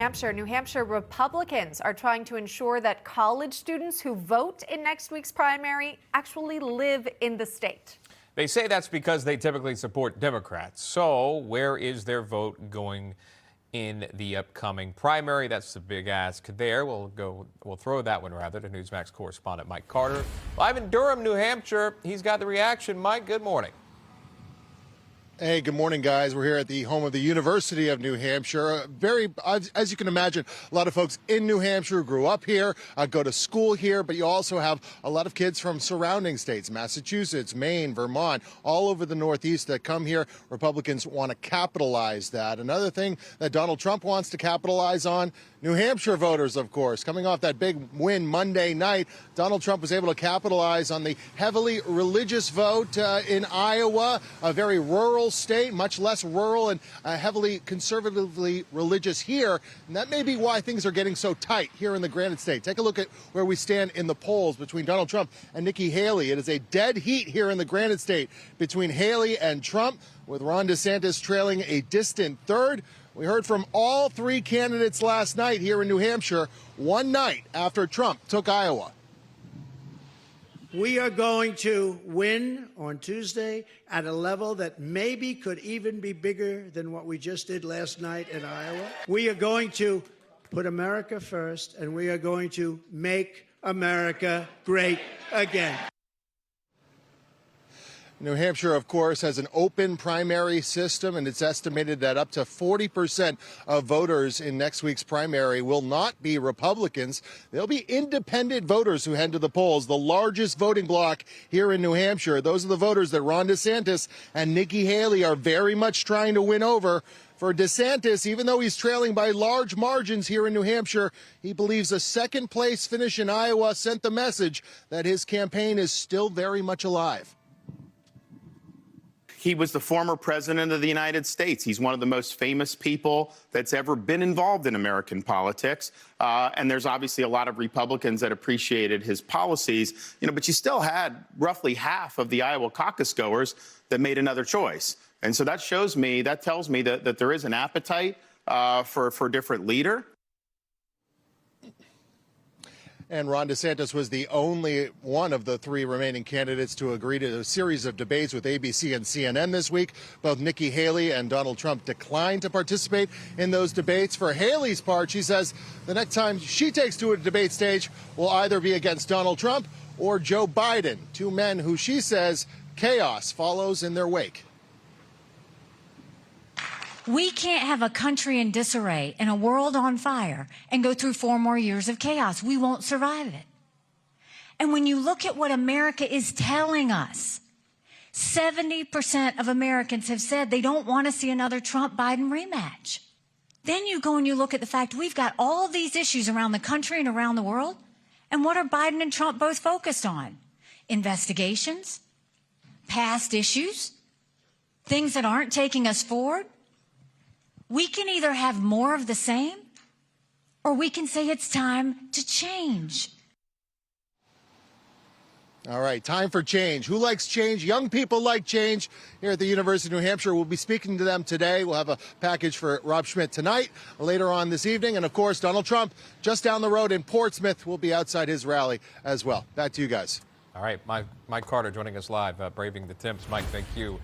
New Hampshire Republicans are trying to ensure that college students who vote in next week's primary actually live in the state. They say that's because they typically support Democrats. So where is their vote going in the upcoming primary? That's the big ask there. We'll throw that one rather to Newsmax correspondent Mike Carter. Live in Durham, New Hampshire. He's got the reaction. Mike, good morning. Hey, good morning, guys. We're here at the home of the University of New Hampshire. As you can imagine, a lot of folks in New Hampshire grew up here, go to school here, but you also have a lot of kids from surrounding states, Massachusetts, Maine, Vermont, all over the Northeast that come here. Republicans want to capitalize that. Another thing that Donald Trump wants to capitalize on, New Hampshire voters, of course. Coming off that big win Monday night, Donald Trump was able to capitalize on the heavily religious vote in Iowa, a very rural state, much less rural and heavily conservatively religious here. And that may be why things are getting so tight here in the Granite State. Take a look at where we stand in the polls between Donald Trump and Nikki Haley. It is a dead heat here in the Granite State between Haley and Trump, with Ron DeSantis trailing a distant third. We heard from all three candidates last night here in New Hampshire, one night after Trump took Iowa. We are going to win on Tuesday at a level that maybe could even be bigger than what we just did last night in Iowa. We are going to put America first, and we are going to make America great again. New Hampshire, of course, has an open primary system, and it's estimated that up to 40% of voters in next week's primary will not be Republicans. They'll be independent voters who head to the polls, the largest voting bloc here in New Hampshire. Those are the voters that Ron DeSantis and Nikki Haley are very much trying to win over. For DeSantis, even though he's trailing by large margins here in New Hampshire, he believes a second-place finish in Iowa sent the message that his campaign is still very much alive. He was the former president of the United States. He's one of the most famous people that's ever been involved in American politics. And there's obviously a lot of Republicans that appreciated his policies, but you still had roughly half of the Iowa caucus goers that made another choice. And so that tells me that there is an appetite for a different leader. And Ron DeSantis was the only one of the three remaining candidates to agree to a series of debates with ABC and CNN this week. Both Nikki Haley and Donald Trump declined to participate in those debates. For Haley's part, she says the next time she takes to a debate stage will either be against Donald Trump or Joe Biden, two men who she says chaos follows in their wake. We can't have a country in disarray and a world on fire and go through 4 more years of chaos. We won't survive it. And when you look at what America is telling us, 70% of Americans have said they don't want to see another Trump-Biden rematch. Then you go and you look at the fact we've got all of these issues around the country and around the world. And what are Biden and Trump both focused on? Investigations, past issues, things that aren't taking us forward. We can either have more of the same, or we can say it's time to change. All right, time for change. Who likes change? Young people like change. Here at the University of New Hampshire, we'll be speaking to them today. We'll have a package for Rob Schmidt tonight, later on this evening. And, of course, Donald Trump, just down the road in Portsmouth, will be outside his rally as well. Back to you guys. All right, Mike Carter joining us live, braving the temps. Mike, thank you.